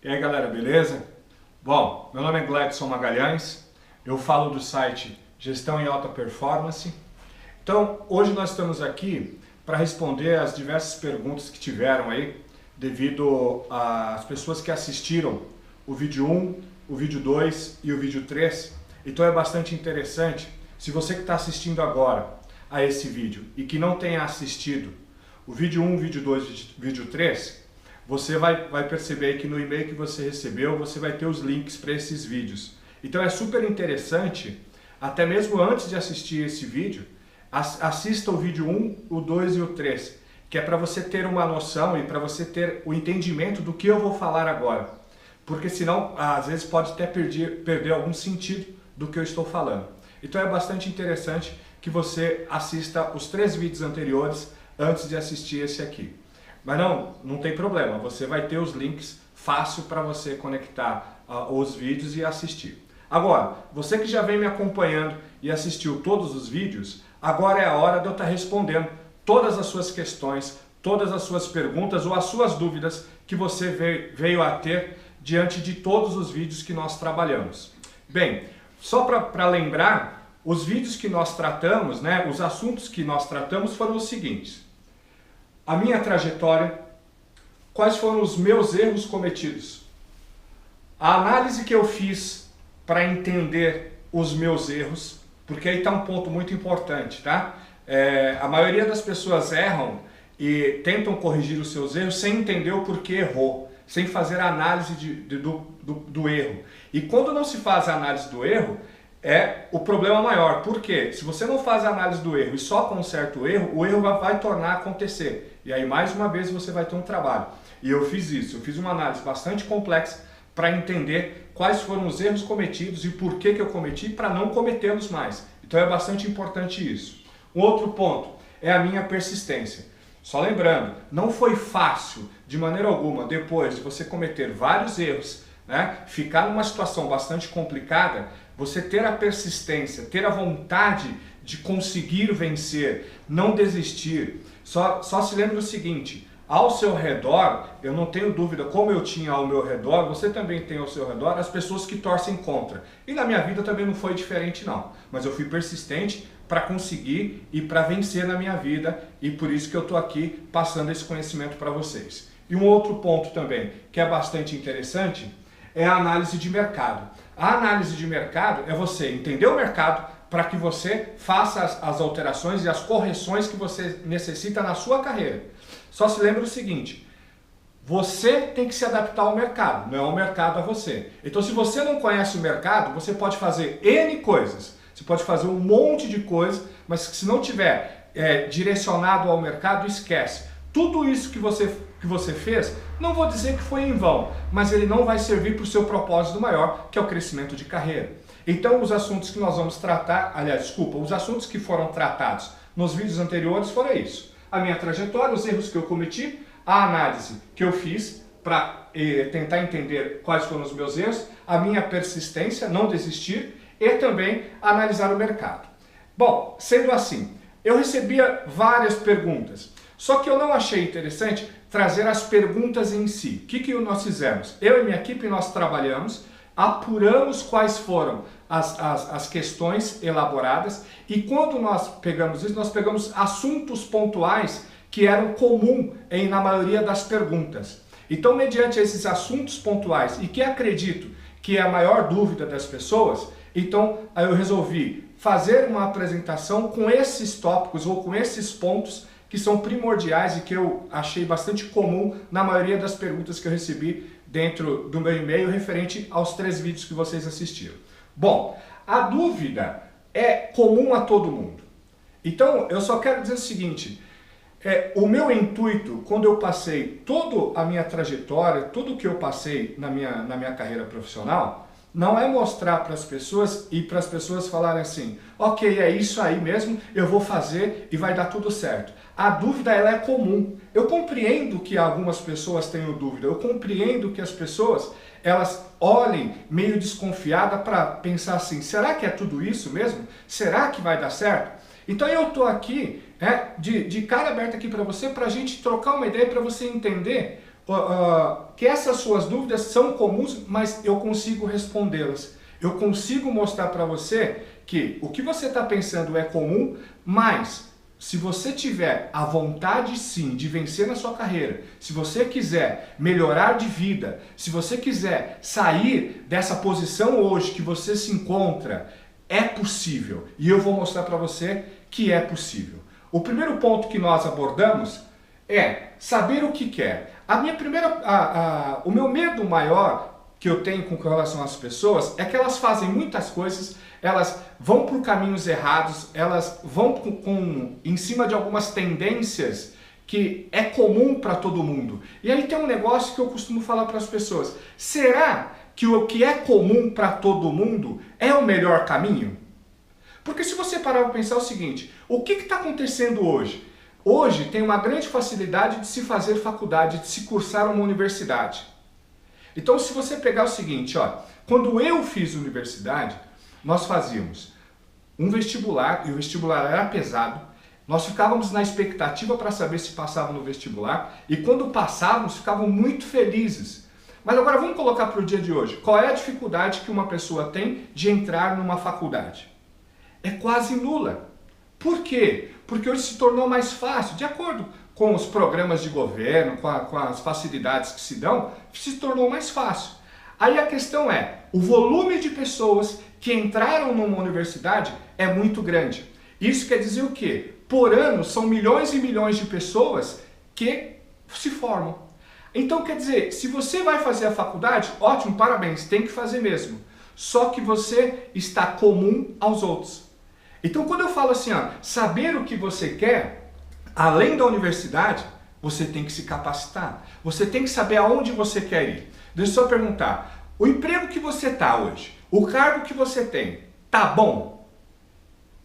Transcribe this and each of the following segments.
E aí galera, beleza? Bom, meu nome é Gladson Magalhães, eu falo do site Gestão em Alta Performance. Então, hoje nós estamos aqui para responder as diversas perguntas que tiveram aí, devido às pessoas que assistiram o vídeo 1, o vídeo 2 e o vídeo 3. Então é bastante interessante, se você que está assistindo agora a esse vídeo e que não tenha assistido o vídeo 1, vídeo 2 e vídeo 3, você vai perceber que no e-mail que você recebeu, você vai ter os links para esses vídeos. Então é super interessante, até mesmo antes de assistir esse vídeo, assista o vídeo 1, o 2 e o 3, que é para você ter uma noção e para você ter o entendimento do que eu vou falar agora. Porque senão, às vezes, pode até perder algum sentido do que eu estou falando. Então é bastante interessante que você assista os 3 vídeos anteriores antes de assistir esse aqui. Mas não tem problema, você vai ter os links fácil para você conectar os vídeos e assistir. Agora, você que já vem me acompanhando e assistiu todos os vídeos, agora é a hora de eu estar respondendo todas as suas questões, todas as suas perguntas ou as suas dúvidas que você veio a ter diante de todos os vídeos que nós trabalhamos. Bem, só para lembrar, os vídeos que nós tratamos, os assuntos que nós tratamos foram os seguintes: a minha trajetória, quais foram os meus erros cometidos, a análise que eu fiz para entender os meus erros, porque aí está um ponto muito importante, tá? A maioria das pessoas erram e tentam corrigir os seus erros sem entender o porquê errou, sem fazer a análise do erro. E quando não se faz a análise do erro, é o problema maior. Por quê? Se você não faz a análise do erro e só conserta o erro vai tornar a acontecer. E aí, mais uma vez, você vai ter um trabalho. E eu fiz isso. Eu fiz uma análise bastante complexa para entender quais foram os erros cometidos e por que eu cometi, para não cometê-los mais. Então é bastante importante isso. Um outro ponto é a minha persistência. Só lembrando, não foi fácil, de maneira alguma, depois de você cometer vários erros, ficar numa situação bastante complicada, você ter a persistência, ter a vontade de conseguir vencer, não desistir. Só se lembre o seguinte: ao seu redor, eu não tenho dúvida, como eu tinha ao meu redor, você também tem ao seu redor as pessoas que torcem contra. E na minha vida também não foi diferente não. Mas eu fui persistente para conseguir e para vencer na minha vida, e por isso que eu estou aqui passando esse conhecimento para vocês. E um outro ponto também, que é bastante interessante, é a análise de mercado. A análise de mercado é você entender o mercado para que você faça as alterações e as correções que você necessita na sua carreira. Só se lembre o seguinte: você tem que se adaptar ao mercado, não é o mercado a você. Então, se você não conhece o mercado, você pode fazer N coisas, você pode fazer um monte de coisas, mas se não tiver direcionado ao mercado, esquece. Tudo isso que você fez, não vou dizer que foi em vão, mas ele não vai servir para o seu propósito maior, que é o crescimento de carreira. Então, os assuntos que nós vamos tratar, os assuntos que foram tratados nos vídeos anteriores foram isso: a minha trajetória, os erros que eu cometi, a análise que eu fiz para tentar entender quais foram os meus erros, a minha persistência, não desistir, e também analisar o mercado. Bom, sendo assim, eu recebia várias perguntas, só que eu não achei interessante trazer as perguntas em si. O que nós fizemos? Eu e minha equipe, nós trabalhamos, apuramos quais foram as questões elaboradas, e quando nós pegamos isso, nós pegamos assuntos pontuais que eram comuns na maioria das perguntas. Então, mediante esses assuntos pontuais, e que acredito que é a maior dúvida das pessoas, então eu resolvi fazer uma apresentação com esses tópicos ou com esses pontos que são primordiais e que eu achei bastante comum na maioria das perguntas que eu recebi dentro do meu e-mail referente aos 3 vídeos que vocês assistiram. Bom, a dúvida é comum a todo mundo. Então, eu só quero dizer o seguinte: o meu intuito, quando eu passei toda a minha trajetória, tudo que eu passei na minha carreira profissional, não é mostrar para as pessoas e para as pessoas falarem assim: ok, é isso aí mesmo, eu vou fazer e vai dar tudo certo. A dúvida, ela é comum. Eu compreendo que algumas pessoas tenham dúvida, eu compreendo que as pessoas, elas olhem meio desconfiada para pensar assim: será que é tudo isso mesmo? Será que vai dar certo? Então eu estou aqui de cara aberta aqui para você, para a gente trocar uma ideia, para você entender que essas suas dúvidas são comuns, mas eu consigo respondê-las. Eu consigo mostrar para você que o que você está pensando é comum, mas se você tiver a vontade sim de vencer na sua carreira, se você quiser melhorar de vida, se você quiser sair dessa posição hoje que você se encontra, é possível. E eu vou mostrar para você que é possível. O primeiro ponto que nós abordamos é saber o que quer. O meu medo maior que eu tenho com relação às pessoas é que elas fazem muitas coisas, elas vão por caminhos errados, elas vão em cima de algumas tendências que é comum para todo mundo. E aí tem um negócio que eu costumo falar para as pessoas: será que o que é comum para todo mundo é o melhor caminho? Porque se você parar para pensar o seguinte, o que está acontecendo hoje? Hoje tem uma grande facilidade de se fazer faculdade, de se cursar uma universidade. Então, se você pegar o seguinte, ó, quando eu fiz universidade, nós fazíamos um vestibular, e o vestibular era pesado, nós ficávamos na expectativa para saber se passava no vestibular, e quando passávamos, ficavam muito felizes. Mas agora vamos colocar para o dia de hoje. Qual é a dificuldade que uma pessoa tem de entrar numa faculdade? É quase nula. Por quê? Porque hoje se tornou mais fácil, de acordo com os programas de governo, com as facilidades que se dão, se tornou mais fácil. Aí a questão é, o volume de pessoas que entraram numa universidade é muito grande. Isso quer dizer o quê? Por ano são milhões e milhões de pessoas que se formam. Então quer dizer, se você vai fazer a faculdade, ótimo, parabéns, tem que fazer mesmo. Só que você está comum aos outros. Então quando eu falo assim, ó, saber o que você quer, além da universidade, você tem que se capacitar. Você tem que saber aonde você quer ir. Deixa eu só perguntar, o emprego que você está hoje, o cargo que você tem, tá bom?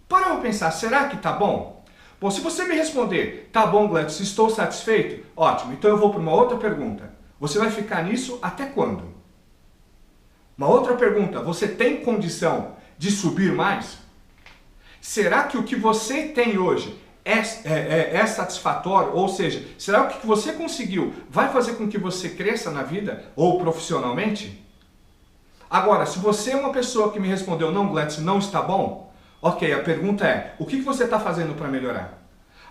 Para eu pensar, será que tá bom? Bom, se você me responder, tá bom, Gladys, estou satisfeito, ótimo, então eu vou para uma outra pergunta. Você vai ficar nisso até quando? Uma outra pergunta, você tem condição de subir mais? Será que o que você tem hoje é satisfatório? Ou seja, será que o que você conseguiu vai fazer com que você cresça na vida ou profissionalmente? Agora, se você é uma pessoa que me respondeu, não, Gladys, não está bom, ok, a pergunta é, o que você está fazendo para melhorar?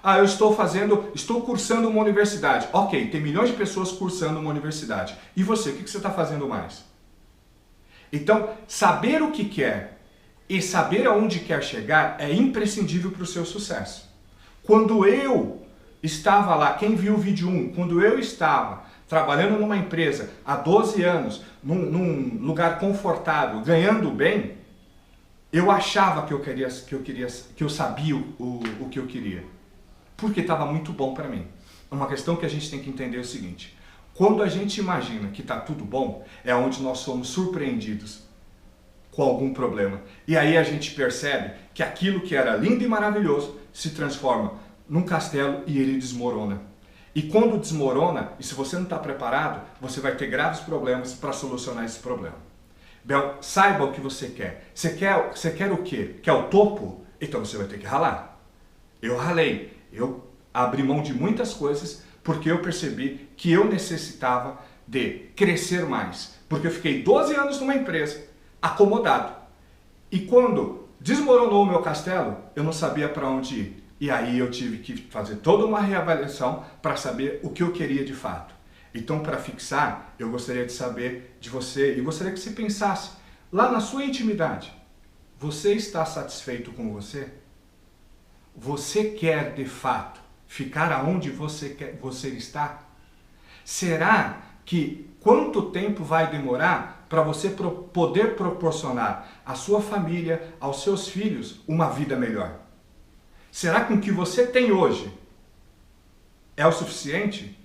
Ah, eu estou cursando uma universidade. Ok, tem milhões de pessoas cursando uma universidade. E você, o que você está fazendo mais? Então, saber o que quer e saber aonde quer chegar é imprescindível para o seu sucesso. Quando eu estava lá, quem viu o vídeo 1, quando eu estava trabalhando numa empresa há 12 anos, num lugar confortável, ganhando bem, eu achava que eu sabia o que eu queria. Porque estava muito bom para mim. Uma questão que a gente tem que entender é o seguinte: quando a gente imagina que está tudo bom, é onde nós somos surpreendidos com algum problema. E aí a gente percebe que aquilo que era lindo e maravilhoso se transforma num castelo e ele desmorona. E quando desmorona, e se você não está preparado, você vai ter graves problemas para solucionar esse problema. Bel, saiba o que você quer. Você quer o quê? Quer o topo? Então você vai ter que ralar. Eu ralei. Eu abri mão de muitas coisas porque eu percebi que eu necessitava de crescer mais. Porque eu fiquei 12 anos numa empresa, acomodado. E quando desmoronou o meu castelo, eu não sabia para onde ir. E aí eu tive que fazer toda uma reavaliação para saber o que eu queria de fato. Então, para fixar, eu gostaria de saber de você, e gostaria que você pensasse lá na sua intimidade. Você está satisfeito com você? Você quer, de fato, ficar aonde você está? Será que quanto tempo vai demorar para você poder proporcionar à sua família, aos seus filhos, uma vida melhor? Será que o que você tem hoje é o suficiente?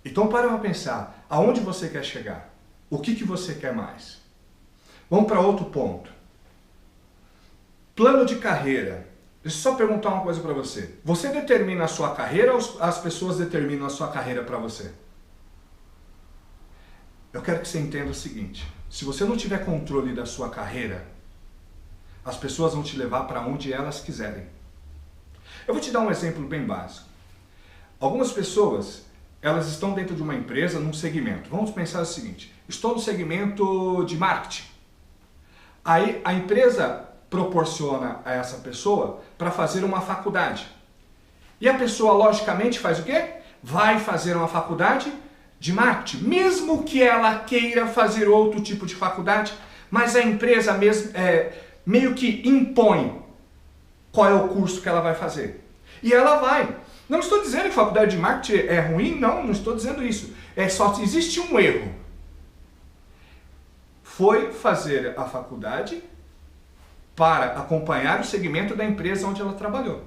Então para pensar, aonde você quer chegar? O que você quer mais? Vamos para outro ponto. Plano de carreira. Deixa eu só perguntar uma coisa para você. Você determina a sua carreira ou as pessoas determinam a sua carreira para você? Eu quero que você entenda o seguinte. Se você não tiver controle da sua carreira, as pessoas vão te levar para onde elas quiserem. Eu vou te dar um exemplo bem básico. Algumas pessoas elas estão dentro de uma empresa, num segmento. Vamos pensar o seguinte, estou no segmento de marketing. Aí a empresa proporciona a essa pessoa para fazer uma faculdade. E a pessoa, logicamente, faz o quê? Vai fazer uma faculdade de marketing, mesmo que ela queira fazer outro tipo de faculdade, mas a empresa mesmo, meio que impõe qual é o curso que ela vai fazer. E ela vai. Não estou dizendo que faculdade de marketing é ruim, não estou dizendo isso. Só existe um erro. Foi fazer a faculdade para acompanhar o segmento da empresa onde ela trabalhou.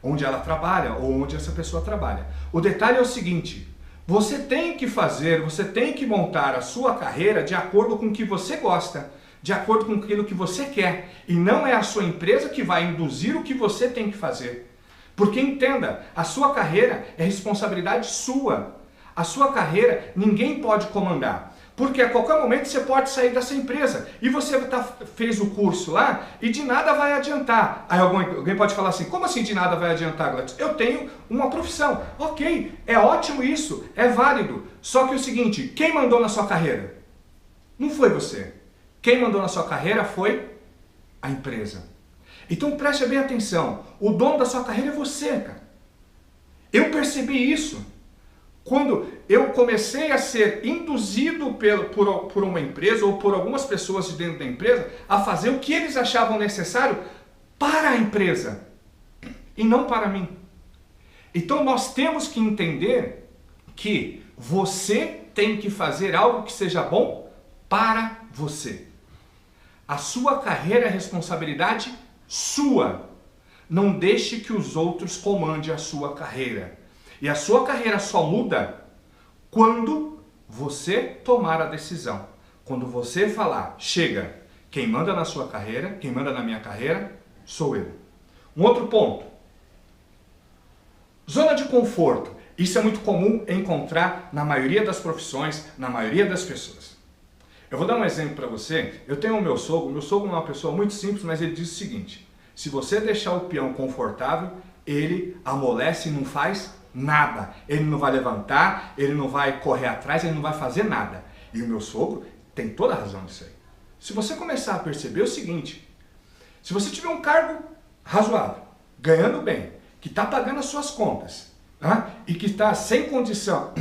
Onde ela trabalha ou onde essa pessoa trabalha. O detalhe é o seguinte, você tem que montar a sua carreira de acordo com o que você gosta, de acordo com aquilo que você quer, e não é a sua empresa que vai induzir o que você tem que fazer. Porque entenda, a sua carreira é responsabilidade sua. A sua carreira ninguém pode comandar. Porque a qualquer momento você pode sair dessa empresa e você fez o curso lá e de nada vai adiantar. Aí alguém pode falar assim, como assim de nada vai adiantar, Gladys? Eu tenho uma profissão. Ok, é ótimo isso, é válido. Só que é o seguinte, quem mandou na sua carreira? Não foi você. Quem mandou na sua carreira foi a empresa. Então preste bem atenção, o dono da sua carreira é você, cara. Eu percebi isso. Quando eu comecei a ser induzido por uma empresa ou por algumas pessoas de dentro da empresa a fazer o que eles achavam necessário para a empresa e não para mim. Então nós temos que entender que você tem que fazer algo que seja bom para você. A sua carreira é responsabilidade sua. Não deixe que os outros comandem a sua carreira. E a sua carreira só muda quando você tomar a decisão. Quando você falar, chega, quem manda na sua carreira, quem manda na minha carreira, sou eu. Um outro ponto. Zona de conforto. Isso é muito comum encontrar na maioria das profissões, na maioria das pessoas. Eu vou dar um exemplo para você. Eu tenho o meu sogro é uma pessoa muito simples, mas ele diz o seguinte, se você deixar o peão confortável, ele amolece e não faz nada. Ele não vai levantar, ele não vai correr atrás, ele não vai fazer nada. E o meu sogro tem toda a razão nisso aí. Se você começar a perceber o seguinte, se você tiver um cargo razoável, ganhando bem, que está pagando as suas contas, e que está sem condição,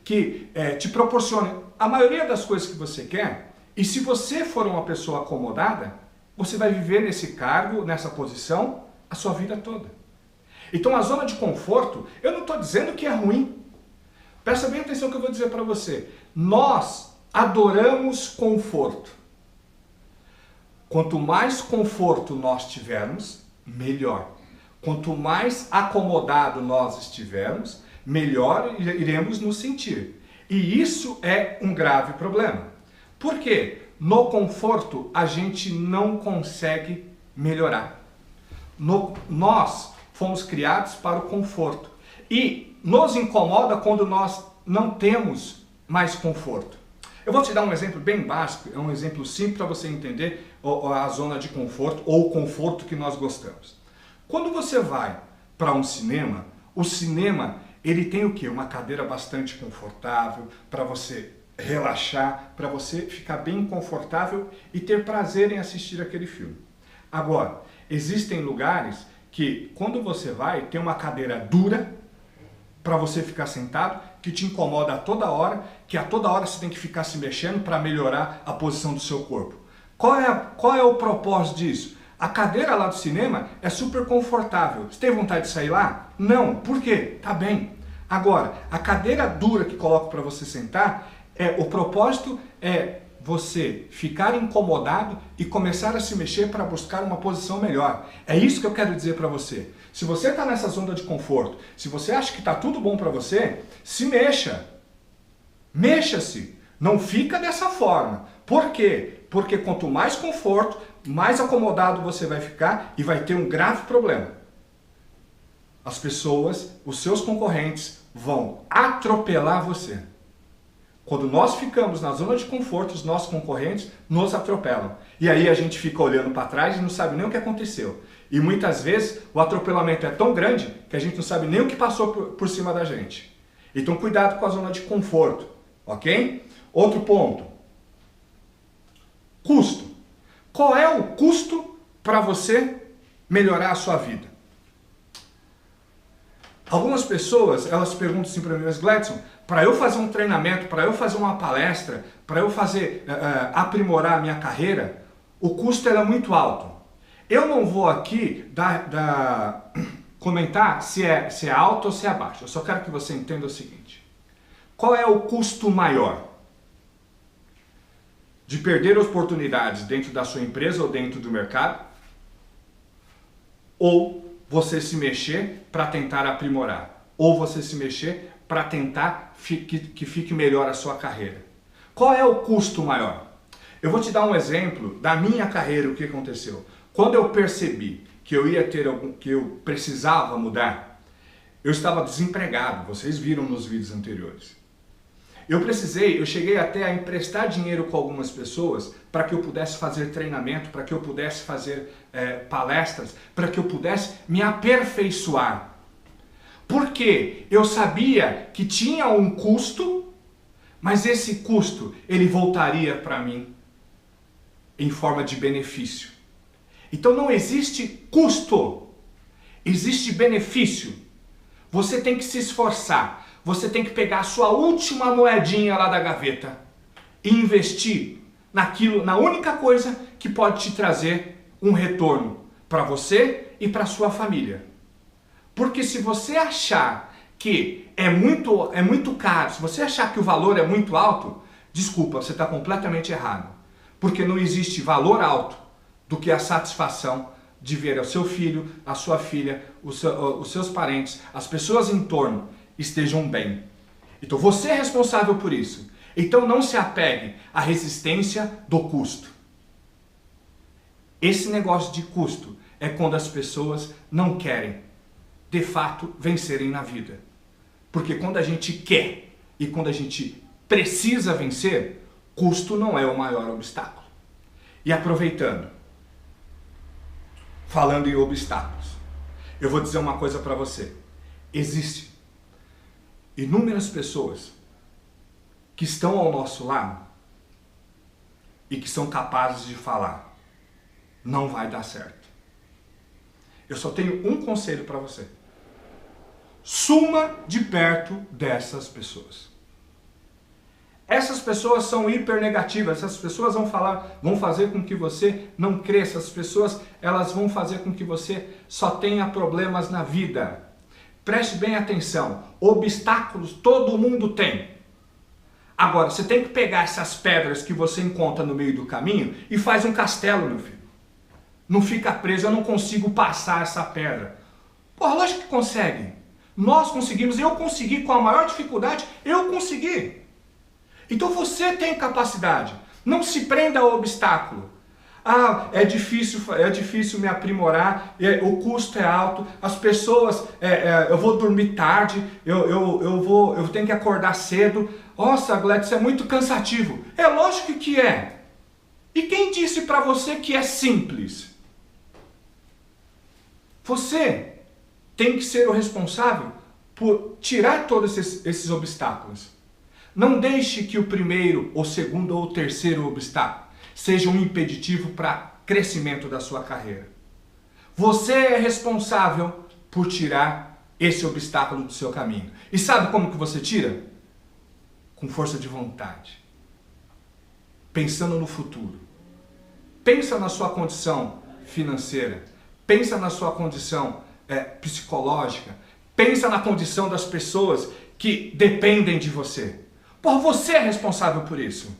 que te proporciona a maioria das coisas que você quer, e se você for uma pessoa acomodada, você vai viver nesse cargo, nessa posição, a sua vida toda. Então a zona de conforto, eu não estou dizendo que é ruim. Presta bem atenção no que eu vou dizer para você. Nós adoramos conforto. Quanto mais conforto nós tivermos, melhor. Quanto mais acomodado nós estivermos, melhor iremos nos sentir. E isso é um grave problema. Por quê? No conforto a gente não consegue melhorar. Nós fomos criados para o conforto. E nos incomoda quando nós não temos mais conforto. Eu vou te dar um exemplo bem básico, é um exemplo simples para você entender a zona de conforto ou o conforto que nós gostamos. Quando você vai para um cinema, o cinema ele tem o quê? Uma cadeira bastante confortável para você relaxar, para você ficar bem confortável e ter prazer em assistir aquele filme. Agora, existem lugares que quando você vai, tem uma cadeira dura para você ficar sentado, que te incomoda a toda hora, que a toda hora você tem que ficar se mexendo para melhorar a posição do seu corpo. Qual é o propósito disso? A cadeira lá do cinema é super confortável. Você tem vontade de sair lá? Não. Por quê? Tá bem. Agora, a cadeira dura que coloco para você sentar, o propósito é você ficar incomodado e começar a se mexer para buscar uma posição melhor. É isso que eu quero dizer para você. Se você está nessa zona de conforto, se você acha que está tudo bom para você, se mexa. Mexa-se. Não fica dessa forma. Por quê? Porque quanto mais conforto, mais acomodado você vai ficar e vai ter um grave problema. As pessoas, os seus concorrentes, vão atropelar você. Quando nós ficamos na zona de conforto, os nossos concorrentes nos atropelam. E aí a gente fica olhando para trás e não sabe nem o que aconteceu. E muitas vezes o atropelamento é tão grande que a gente não sabe nem o que passou por cima da gente. Então cuidado com a zona de conforto, ok? Outro ponto. Custo. Qual é o custo para você melhorar a sua vida? Algumas pessoas, elas perguntam assim para mim, mas Gladson, para eu fazer um treinamento, para eu fazer uma palestra, para eu fazer aprimorar a minha carreira, o custo é muito alto. Eu não vou aqui comentar se é alto ou se é baixo. Eu só quero que você entenda o seguinte. Qual é o custo maior? De perder oportunidades dentro da sua empresa ou dentro do mercado? Ou você se mexer para tentar aprimorar? Ou você se mexer para tentar que fique melhor a sua carreira? Qual é o custo maior? Eu vou te dar um exemplo da minha carreira, o que aconteceu. Quando eu percebi que eu precisava mudar, eu estava desempregado, vocês viram nos vídeos anteriores. Eu cheguei até a emprestar dinheiro com algumas pessoas para que eu pudesse fazer treinamento, para que eu pudesse fazer palestras, para que eu pudesse me aperfeiçoar. Porque eu sabia que tinha um custo, mas esse custo ele voltaria para mim em forma de benefício. Então não existe custo, existe benefício. Você tem que se esforçar. Você tem que pegar a sua última moedinha lá da gaveta e investir na única coisa que pode te trazer um retorno para você e para sua família. Porque se você achar que é muito caro, se você achar que o valor é muito alto, desculpa, você está completamente errado. Porque não existe valor alto do que a satisfação de ver o seu filho, a sua filha, os seus parentes, as pessoas em torno estejam bem. Então você é responsável por isso. Então não se apegue à resistência do custo. Esse negócio de custo é quando as pessoas não querem, de fato, vencerem na vida. Porque quando a gente quer e quando a gente precisa vencer, custo não é o maior obstáculo. E aproveitando, falando em obstáculos, eu vou dizer uma coisa para você. Existe inúmeras pessoas que estão ao nosso lado e que são capazes de falar: não vai dar certo. Eu só tenho um conselho para você. Suma de perto dessas pessoas. Essas pessoas são hiper negativas, essas pessoas vão fazer com que você não cresça, essas pessoas elas vão fazer com que você só tenha problemas na vida. Preste bem atenção, obstáculos todo mundo tem. Agora, você tem que pegar essas pedras que você encontra no meio do caminho e faz um castelo, meu filho. Não fica preso, eu não consigo passar essa pedra. Porra, lógico que consegue. Nós conseguimos, eu consegui com a maior dificuldade, eu consegui. Então você tem capacidade. Não se prenda ao obstáculo. Ah, é difícil me aprimorar, o custo é alto, as pessoas, eu vou dormir tarde, eu tenho que acordar cedo. Nossa, Gladys, isso é muito cansativo. É lógico que é. E quem disse para você que é simples? Você tem que ser o responsável por tirar todos esses obstáculos. Não deixe que o primeiro, o segundo ou o terceiro obstáculo seja um impeditivo para crescimento da sua carreira. Você é responsável por tirar esse obstáculo do seu caminho. E sabe como que você tira? Com força de vontade. Pensando no futuro. Pensa na sua condição financeira. Pensa na sua condição psicológica. Pensa na condição das pessoas que dependem de você. Porra, você é responsável por isso.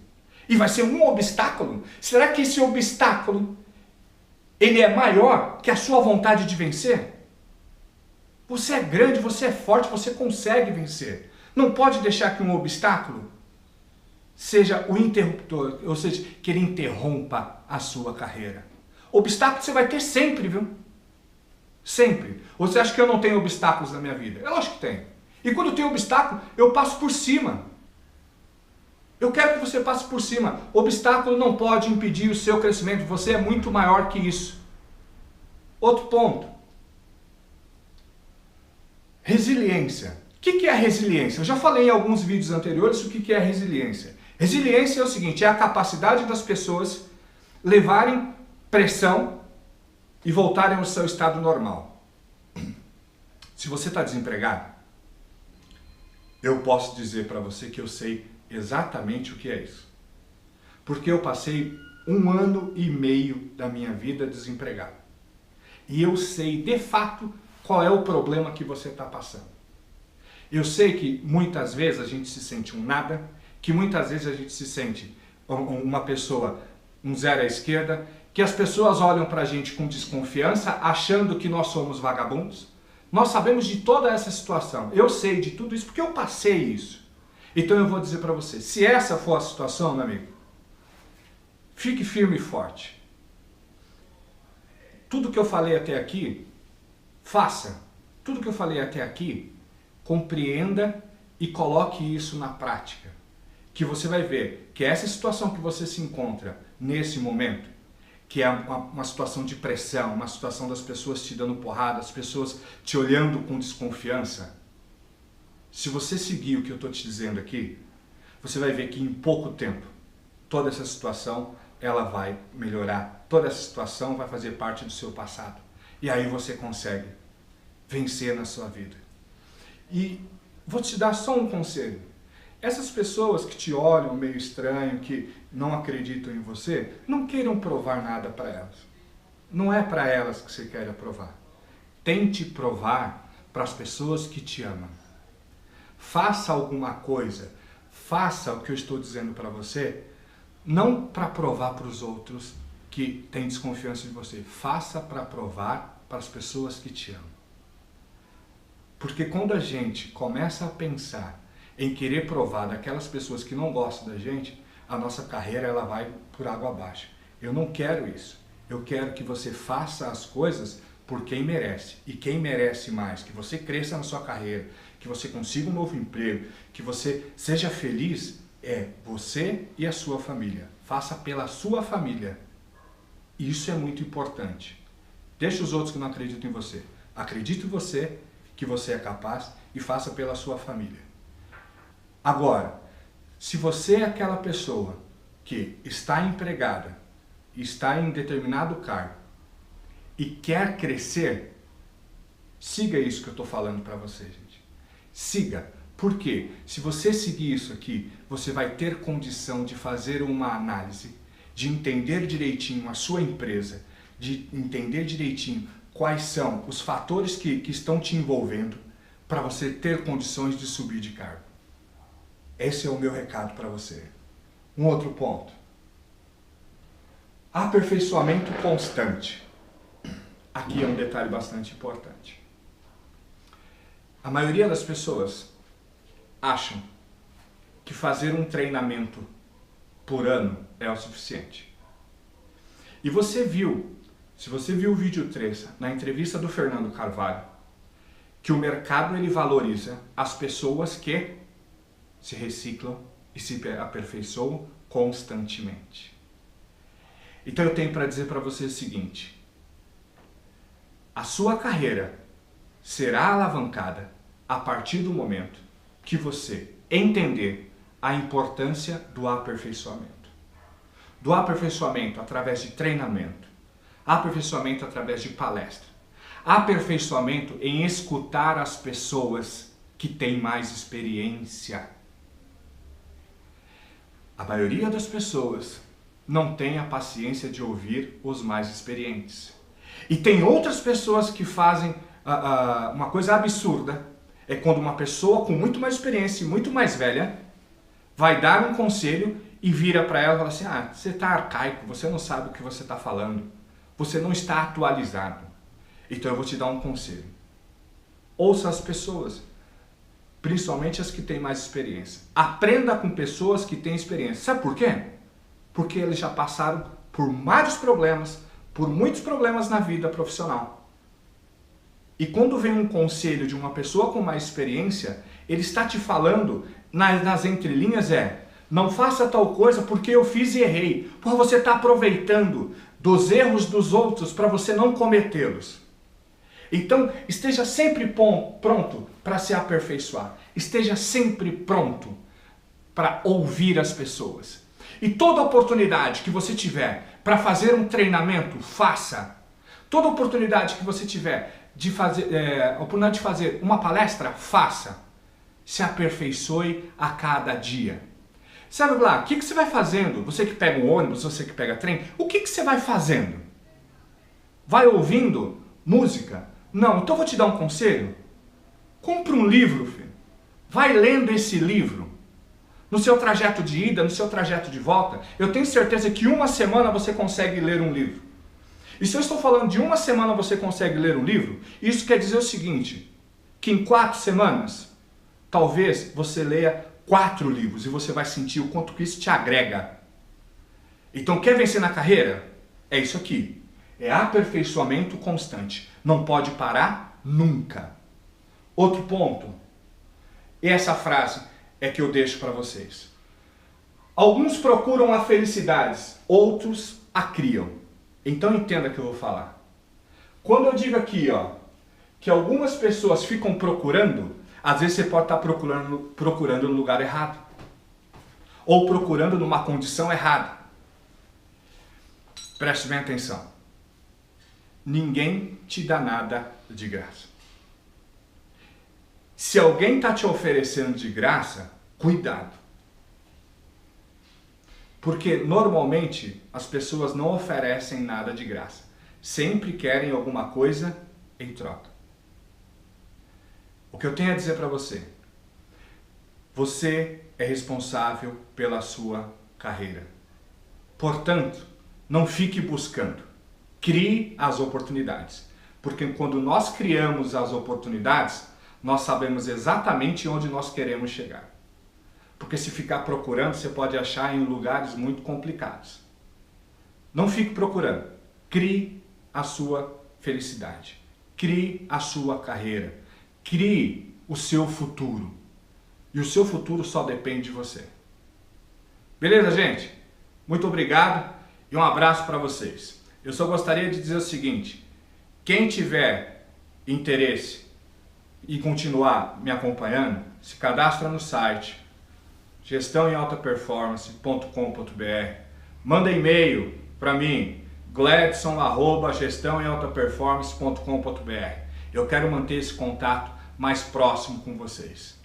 E vai ser um obstáculo? Será que esse obstáculo ele é maior que a sua vontade de vencer? Você é grande, você é forte, você consegue vencer. Não pode deixar que um obstáculo seja o interruptor, ou seja, que ele interrompa a sua carreira. Obstáculo você vai ter sempre, viu? Sempre. Ou você acha que eu não tenho obstáculos na minha vida? Eu acho que tenho. E quando tem obstáculo, eu passo por cima. Eu quero que você passe por cima. Obstáculo não pode impedir o seu crescimento. Você é muito maior que isso. Outro ponto. Resiliência. que é a resiliência? Eu já falei em alguns vídeos anteriores o que é a resiliência. Resiliência é o seguinte, é a capacidade das pessoas levarem pressão e voltarem ao seu estado normal. Se você está desempregado, eu posso dizer para você que eu sei exatamente o que é isso. Porque eu passei 1 ano e meio da minha vida desempregado. E eu sei de fato qual é o problema que você está passando. Eu sei que muitas vezes a gente se sente um nada, que muitas vezes a gente se sente uma pessoa, um zero à esquerda, que as pessoas olham para a gente com desconfiança, achando que nós somos vagabundos. Nós sabemos de toda essa situação. Eu sei de tudo isso porque eu passei isso. Então eu vou dizer para você, se essa for a situação, meu amigo, fique firme e forte. Tudo que eu falei até aqui, faça. Tudo que eu falei até aqui, compreenda e coloque isso na prática. Que você vai ver que essa situação que você se encontra nesse momento, que é uma situação de pressão, uma situação das pessoas te dando porrada, as pessoas te olhando com desconfiança, se você seguir o que eu estou te dizendo aqui, você vai ver que em pouco tempo toda essa situação ela vai melhorar, toda essa situação vai fazer parte do seu passado. E aí você consegue vencer na sua vida. E vou te dar só um conselho. Essas pessoas que te olham meio estranho, que não acreditam em você, não queiram provar nada para elas. Não é para elas que você quer provar. Tente provar para as pessoas que te amam. Faça alguma coisa, faça o que eu estou dizendo para você, não para provar para os outros que têm desconfiança de você. Faça para provar para as pessoas que te amam. Porque quando a gente começa a pensar em querer provar daquelas pessoas que não gostam da gente, a nossa carreira ela vai por água abaixo. Eu não quero isso. Eu quero que você faça as coisas por quem merece. E quem merece mais, que você cresça na sua carreira, que você consiga um novo emprego, que você seja feliz, é você e a sua família. Faça pela sua família. Isso é muito importante. Deixe os outros que não acreditam em você. Acredite em você, que você é capaz, e faça pela sua família. Agora, se você é aquela pessoa que está empregada, está em determinado cargo e quer crescer, siga isso que eu estou falando para você, gente. Siga. Por quê? Se você seguir isso aqui, você vai ter condição de fazer uma análise, de entender direitinho a sua empresa, de entender direitinho quais são os fatores que estão te envolvendo para você ter condições de subir de cargo. Esse é o meu recado para você. Um outro ponto. Aperfeiçoamento constante. Aqui é um detalhe bastante importante. A maioria das pessoas acham que fazer um treinamento por ano é o suficiente. E você viu, se você viu o vídeo 3, na entrevista do Fernando Carvalho, que o mercado ele valoriza as pessoas que se reciclam e se aperfeiçoam constantemente. Então eu tenho para dizer para você o seguinte: a sua carreira será alavancada a partir do momento que você entender a importância do aperfeiçoamento. Do aperfeiçoamento através de treinamento, aperfeiçoamento através de palestra, aperfeiçoamento em escutar as pessoas que têm mais experiência. A maioria das pessoas não tem a paciência de ouvir os mais experientes. E tem outras pessoas que fazem uma coisa absurda. É quando uma pessoa com muito mais experiência e muito mais velha vai dar um conselho e vira para ela e fala assim: ah, você está arcaico, você não sabe o que você está falando, você não está atualizado. Então eu vou te dar um conselho. Ouça as pessoas, principalmente as que têm mais experiência. Aprenda com pessoas que têm experiência. Sabe por quê? Porque eles já passaram por vários problemas, por muitos problemas na vida profissional. E quando vem um conselho de uma pessoa com mais experiência, ele está te falando, nas entrelinhas não faça tal coisa porque eu fiz e errei. Porque você está aproveitando dos erros dos outros para você não cometê-los. Então, esteja sempre pronto para se aperfeiçoar. Esteja sempre pronto para ouvir as pessoas. E toda oportunidade que você tiver para fazer um treinamento, faça. Toda oportunidade que você tiver de fazer, oportunidade de fazer uma palestra, faça. Se aperfeiçoe a cada dia. Sabe lá, o que você vai fazendo? Você que pega o ônibus, você que pega trem, o que você vai fazendo? Vai ouvindo música? Não, então eu vou te dar um conselho. Compre um livro, filho. Vai lendo esse livro. No seu trajeto de ida, no seu trajeto de volta, eu tenho certeza que uma semana você consegue ler um livro. E se eu estou falando de uma semana você consegue ler um livro, isso quer dizer o seguinte, que em 4 semanas, talvez você leia 4 livros e você vai sentir o quanto que isso te agrega. Então, quer vencer na carreira? É isso aqui. É aperfeiçoamento constante. Não pode parar nunca. Outro ponto. E essa frase é que eu deixo para vocês. Alguns procuram a felicidade, outros a criam. Então entenda o que eu vou falar. Quando eu digo aqui, que algumas pessoas ficam procurando, às vezes você pode estar procurando no lugar errado. Ou procurando numa condição errada. Preste bem atenção. Ninguém te dá nada de graça. Se alguém está te oferecendo de graça, cuidado. Porque normalmente as pessoas não oferecem nada de graça. Sempre querem alguma coisa em troca. O que eu tenho a dizer para você? Você é responsável pela sua carreira. Portanto, não fique buscando. Crie as oportunidades. Porque quando nós criamos as oportunidades, nós sabemos exatamente onde nós queremos chegar. Porque se ficar procurando, você pode achar em lugares muito complicados. Não fique procurando. Crie a sua felicidade. Crie a sua carreira. Crie o seu futuro. E o seu futuro só depende de você. Beleza, gente? Muito obrigado e um abraço para vocês. Eu só gostaria de dizer o seguinte. Quem tiver interesse e continuar me acompanhando, se cadastra no site gestãoemaltaperformance.com.br, manda e-mail para mim, gladson@gestãoemaltaperformance.com.br. Eu quero manter esse contato mais próximo com vocês.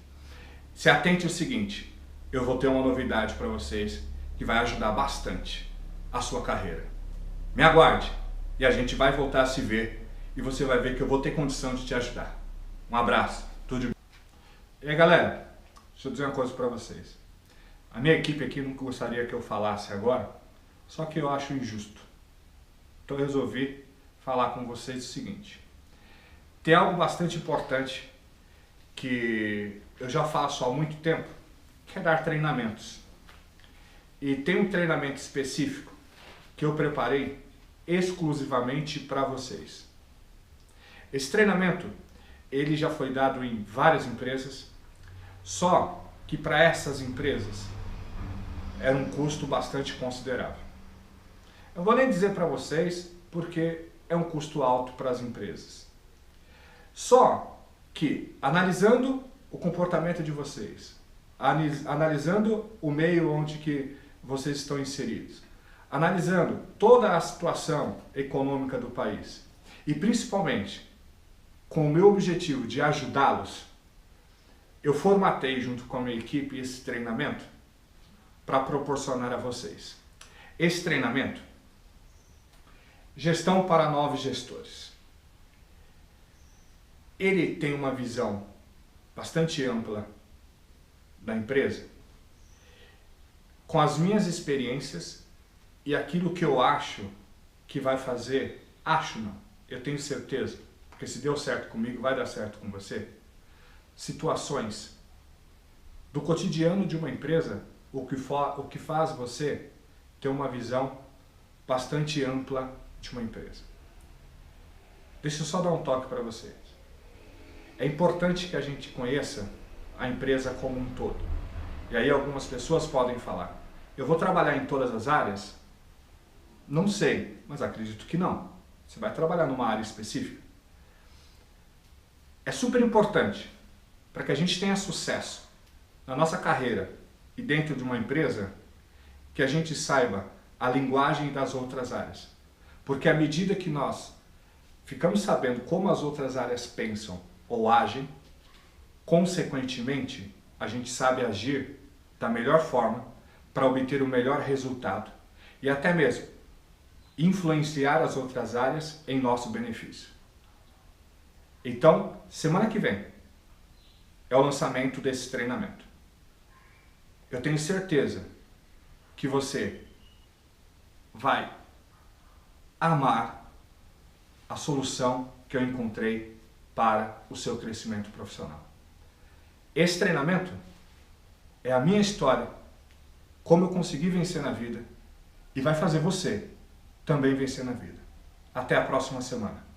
Se atente ao seguinte, eu vou ter uma novidade para vocês que vai ajudar bastante a sua carreira. Me aguarde e a gente vai voltar a se ver e você vai ver que eu vou ter condição de te ajudar. Um abraço, tudo de bom. E aí, galera, deixa eu dizer uma coisa para vocês. A minha equipe aqui não gostaria que eu falasse agora, só que eu acho injusto. Então eu resolvi falar com vocês o seguinte. Tem algo bastante importante que eu já faço há muito tempo, que é dar treinamentos. E tem um treinamento específico que eu preparei exclusivamente para vocês. Esse treinamento, ele já foi dado em várias empresas, só que para essas empresas era um custo bastante considerável. Eu vou nem dizer para vocês porque é um custo alto para as empresas. Só que, analisando o comportamento de vocês, analisando o meio onde que vocês estão inseridos, analisando toda a situação econômica do país e principalmente com o meu objetivo de ajudá-los, eu formatei junto com a minha equipe esse treinamento para proporcionar a vocês. Esse treinamento, Gestão para Novos Gestores. Ele tem uma visão bastante ampla da empresa, com as minhas experiências e aquilo que eu acho que vai fazer, acho não, eu tenho certeza, porque se deu certo comigo, vai dar certo com você, situações do cotidiano de uma empresa, o que faz você ter uma visão bastante ampla de uma empresa. Deixa eu só dar um toque para vocês. É importante que a gente conheça a empresa como um todo. E aí algumas pessoas podem falar, eu vou trabalhar em todas as áreas? Não sei, mas acredito que não. Você vai trabalhar numa área específica. É super importante para que a gente tenha sucesso na nossa carreira e dentro de uma empresa que a gente saiba a linguagem das outras áreas. Porque à medida que nós ficamos sabendo como as outras áreas pensam ou agem, consequentemente, a gente sabe agir da melhor forma para obter o melhor resultado e até mesmo influenciar as outras áreas em nosso benefício. Então, semana que vem é o lançamento desse treinamento. Eu tenho certeza que você vai amar a solução que eu encontrei para o seu crescimento profissional. Esse treinamento é a minha história, como eu consegui vencer na vida e vai fazer você também vencer na vida. Até a próxima semana.